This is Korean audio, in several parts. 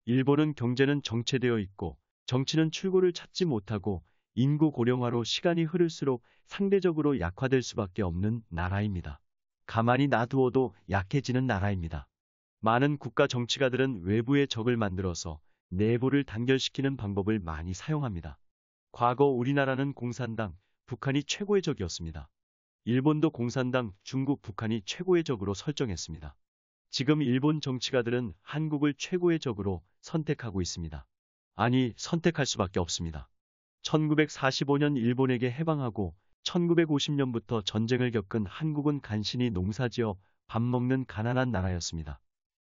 일본은 경제는 정체되어 있고 정치는 출구를 찾지 못하고 인구 고령화로 시간이 흐를수록 상대적으로 약화될 수밖에 없는 나라입니다. 가만히 놔두어도 약해지는 나라입니다. 많은 국가 정치가들은 외부의 적을 만들어서 내부를 단결시키는 방법을 많이 사용합니다. 과거 우리나라는 공산당, 북한이 최고의 적이었습니다. 일본도 공산당, 중국, 북한이 최고의 적으로 설정했습니다. 지금 일본 정치가들은 한국을 최고의 적으로 선택하고 있습니다. 아니, 선택할 수밖에 없습니다. 1945년 일본에게 해방하고 1950년부터 전쟁을 겪은 한국은 간신히 농사지어 밥 먹는 가난한 나라였습니다.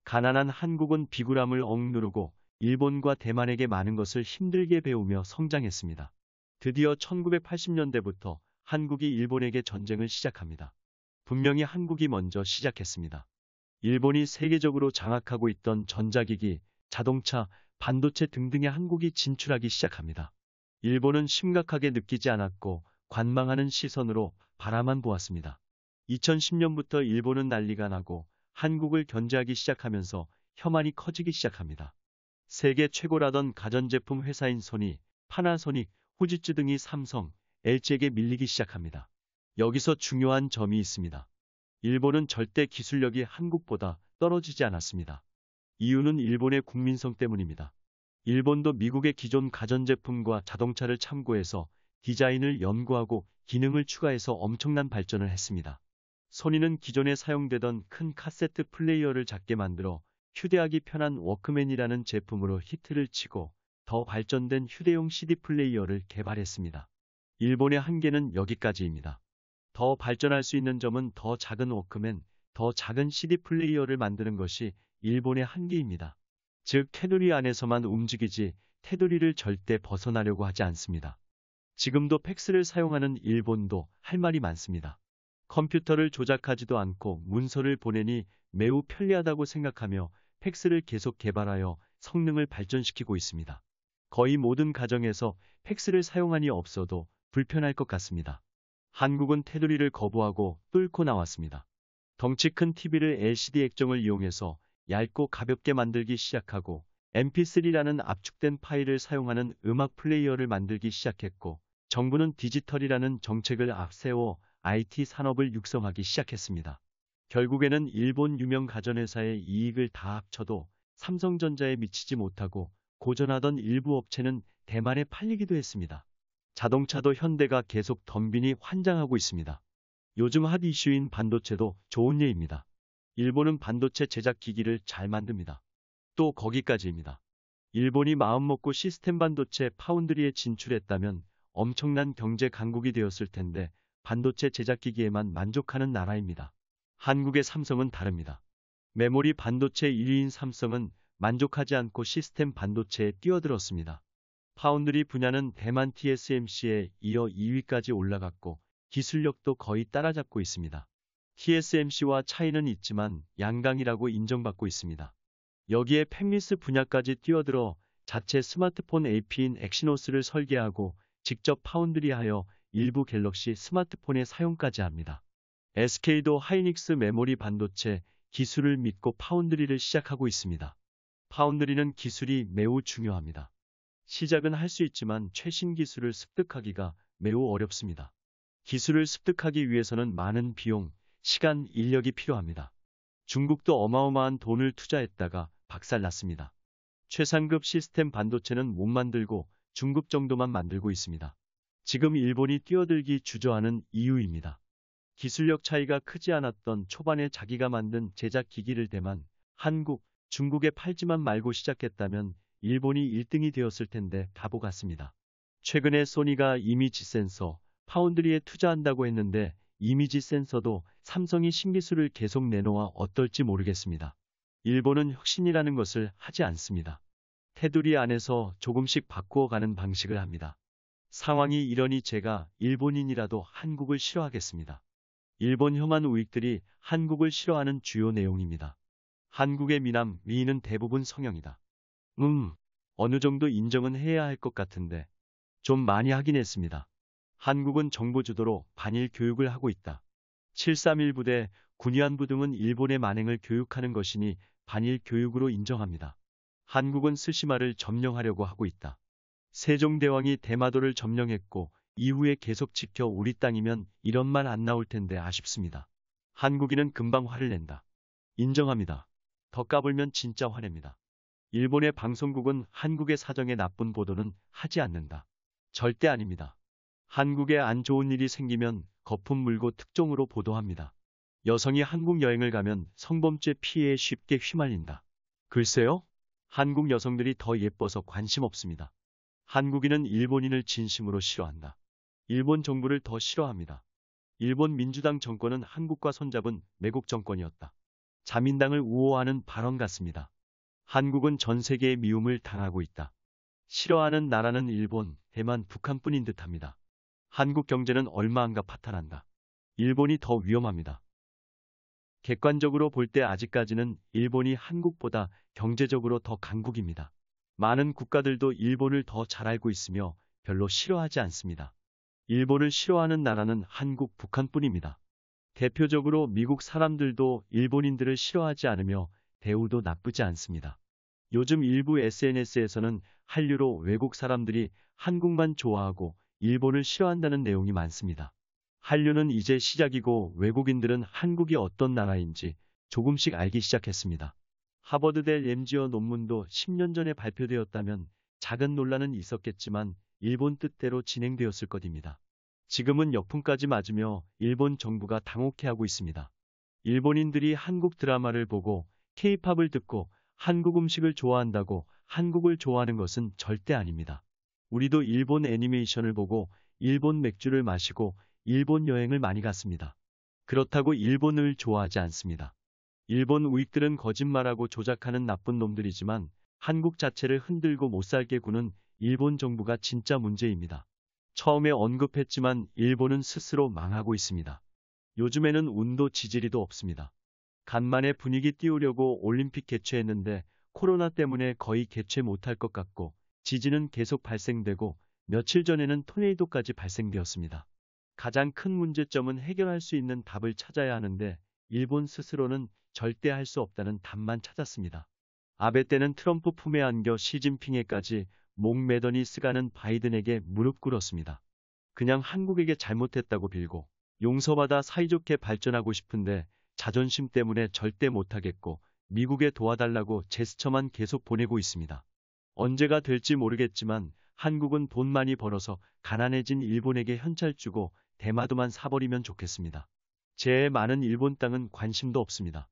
가난한 한국은 비굴함을 억누르고 일본과 대만에게 많은 것을 힘들게 배우며 성장했습니다. 드디어 1980년대부터 한국이 일본에게 전쟁을 시작합니다. 분명히 한국이 먼저 시작했습니다. 일본이 세계적으로 장악하고 있던 전자기기, 자동차, 반도체 등등의 한국이 진출하기 시작합니다. 일본은 심각하게 느끼지 않았고 관망하는 시선으로 바라만 보았습니다. 2010년부터 일본은 난리가 나고 한국을 견제하기 시작하면서 혐한이 커지기 시작합니다. 세계 최고라던 가전제품 회사인 소니, 파나소닉, 후지츠 등이 삼성, LG에게 밀리기 시작합니다. 여기서 중요한 점이 있습니다. 일본은 절대 기술력이 한국보다 떨어지지 않았습니다. 이유는 일본의 국민성 때문입니다. 일본도 미국의 기존 가전제품과 자동차를 참고해서 디자인을 연구하고 기능을 추가해서 엄청난 발전을 했습니다. 소니는 기존에 사용되던 큰 카세트 플레이어를 작게 만들어 휴대하기 편한 워크맨이라는 제품으로 히트를 치고 더 발전된 휴대용 CD 플레이어를 개발했습니다. 일본의 한계는 여기까지입니다. 더 발전할 수 있는 점은 더 작은 워크맨, 더 작은 CD 플레이어를 만드는 것이 일본의 한계입니다. 즉, 테두리 안에서만 움직이지 테두리를 절대 벗어나려고 하지 않습니다. 지금도 팩스를 사용하는 일본도 할 말이 많습니다. 컴퓨터를 조작하지도 않고 문서를 보내니 매우 편리하다고 생각하며 팩스를 계속 개발하여 성능을 발전시키고 있습니다. 거의 모든 가정에서 팩스를 사용하니 없어도 불편할 것 같습니다. 한국은 테두리를 거부하고 뚫고 나왔습니다. 덩치 큰 TV를 LCD 액정을 이용해서 얇고 가볍게 만들기 시작하고 MP3라는 압축된 파일을 사용하는 음악 플레이어를 만들기 시작했고 정부는 디지털이라는 정책을 앞세워 IT 산업을 육성하기 시작했습니다. 결국에는 일본 유명 가전회사의 이익을 다 합쳐도 삼성전자에 미치지 못하고 고전하던 일부 업체는 대만에 팔리기도 했습니다. 자동차도 현대가 계속 덤비니 환장하고 있습니다. 요즘 핫 이슈인 반도체도 좋은 예입니다. 일본은 반도체 제작 기기를 잘 만듭니다. 또 거기까지입니다. 일본이 마음먹고 시스템 반도체 파운드리에 진출했다면 엄청난 경제 강국이 되었을 텐데 반도체 제작 기기에만 만족하는 나라입니다. 한국의 삼성은 다릅니다. 메모리 반도체 1위인 삼성은 만족하지 않고 시스템 반도체에 뛰어들었습니다. 파운드리 분야는 대만 TSMC에 이어 2위까지 올라갔고 기술력도 거의 따라잡고 있습니다. TSMC와 차이는 있지만 양강이라고 인정받고 있습니다. 여기에 팹리스 분야까지 뛰어들어 자체 스마트폰 AP인 엑시노스를 설계하고 직접 파운드리하여 일부 갤럭시 스마트폰에 사용까지 합니다. SK도 하이닉스 메모리 반도체 기술을 믿고 파운드리를 시작하고 있습니다. 파운드리는 기술이 매우 중요합니다. 시작은 할 수 있지만 최신 기술을 습득하기가 매우 어렵습니다. 기술을 습득하기 위해서는 많은 비용, 시간, 인력이 필요합니다. 중국도 어마어마한 돈을 투자했다가 박살났습니다. 최상급 시스템 반도체는 못 만들고 중급 정도만 만들고 있습니다. 지금 일본이 뛰어들기 주저하는 이유입니다. 기술력 차이가 크지 않았던 초반에 자기가 만든 제작 기기를 대만, 한국, 중국에 팔지만 말고 시작했다면 일본이 1등이 되었을 텐데 바보 같습니다. 최근에 소니가 이미지 센서, 파운드리에 투자한다고 했는데 이미지 센서도 삼성이 신기술을 계속 내놓아 어떨지 모르겠습니다. 일본은 혁신이라는 것을 하지 않습니다. 테두리 안에서 조금씩 바꾸어가는 방식을 합니다. 상황이 이러니 제가 일본인이라도 한국을 싫어하겠습니다. 일본 혐한 우익들이 한국을 싫어하는 주요 내용입니다. 한국의 미남, 미인은 대부분 성형이다. 어느 정도 인정은 해야 할 것 같은데 좀 많이 하긴 했습니다. 한국은 정부 주도로 반일 교육을 하고 있다. 731 부대, 군위안부 등은 일본의 만행을 교육하는 것이니 반일 교육으로 인정합니다. 한국은 스시마를 점령하려고 하고 있다. 세종대왕이 대마도를 점령했고 이후에 계속 지켜 우리 땅이면 이런 말 안 나올 텐데 아쉽습니다. 한국인은 금방 화를 낸다. 인정합니다. 더 까불면 진짜 화냅니다. 일본의 방송국은 한국의 사정에 나쁜 보도는 하지 않는다. 절대 아닙니다. 한국에 안 좋은 일이 생기면 거품 물고 특종으로 보도합니다. 여성이 한국 여행을 가면 성범죄 피해에 쉽게 휘말린다. 글쎄요? 한국 여성들이 더 예뻐서 관심 없습니다. 한국인은 일본인을 진심으로 싫어한다. 일본 정부를 더 싫어합니다. 일본 민주당 정권은 한국과 손잡은 매국 정권이었다. 자민당을 우호하는 발언 같습니다. 한국은 전 세계의 미움을 당하고 있다. 싫어하는 나라는 일본, 대만, 북한뿐인 듯합니다. 한국 경제는 얼마 안가 파탄한다. 일본이 더 위험합니다. 객관적으로 볼 때 아직까지는 일본이 한국보다 경제적으로 더 강국입니다. 많은 국가들도 일본을 더 잘 알고 있으며 별로 싫어하지 않습니다. 일본을 싫어하는 나라는 한국, 북한뿐입니다. 대표적으로 미국 사람들도 일본인들을 싫어하지 않으며 대우도 나쁘지 않습니다. 요즘 일부 SNS에서는 한류로 외국 사람들이 한국만 좋아하고 일본을 싫어한다는 내용이 많습니다. 한류는 이제 시작이고 외국인들은 한국이 어떤 나라인지 조금씩 알기 시작했습니다. 하버드대 램지어 논문도 10년 전에 발표되었다면 작은 논란은 있었겠지만 일본 뜻대로 진행되었을 것입니다. 지금은 역풍까지 맞으며 일본 정부가 당혹해하고 있습니다. 일본인들이 한국 드라마를 보고 K-팝을 듣고 한국 음식을 좋아한다고 한국을 좋아하는 것은 절대 아닙니다. 우리도 일본 애니메이션을 보고 일본 맥주를 마시고 일본 여행을 많이 갔습니다. 그렇다고 일본을 좋아하지 않습니다. 일본 우익들은 거짓말하고 조작하는 나쁜 놈들이지만 한국 자체를 흔들고 못살게 구는 일본 정부가 진짜 문제입니다. 처음에 언급했지만 일본은 스스로 망하고 있습니다. 요즘에는 운도 지지리도 없습니다. 간만에 분위기 띄우려고 올림픽 개최했는데 코로나 때문에 거의 개최 못할 것 같고 지진은 계속 발생되고 며칠 전에는 토네이도까지 발생되었습니다. 가장 큰 문제점은 해결할 수 있는 답을 찾아야 하는데 일본 스스로는 절대 할 수 없다는 답만 찾았습니다. 아베 때는 트럼프 품에 안겨 시진핑에까지 목 매더니 스가는 바이든에게 무릎 꿇었습니다. 그냥 한국에게 잘못했다고 빌고 용서받아 사이좋게 발전하고 싶은데 자존심 때문에 절대 못하겠고 미국에 도와달라고 제스처만 계속 보내고 있습니다. 언제가 될지 모르겠지만 한국은 돈 많이 벌어서 가난해진 일본에게 현찰 주고 대마도만 사버리면 좋겠습니다. 제 많은 일본 땅은 관심도 없습니다.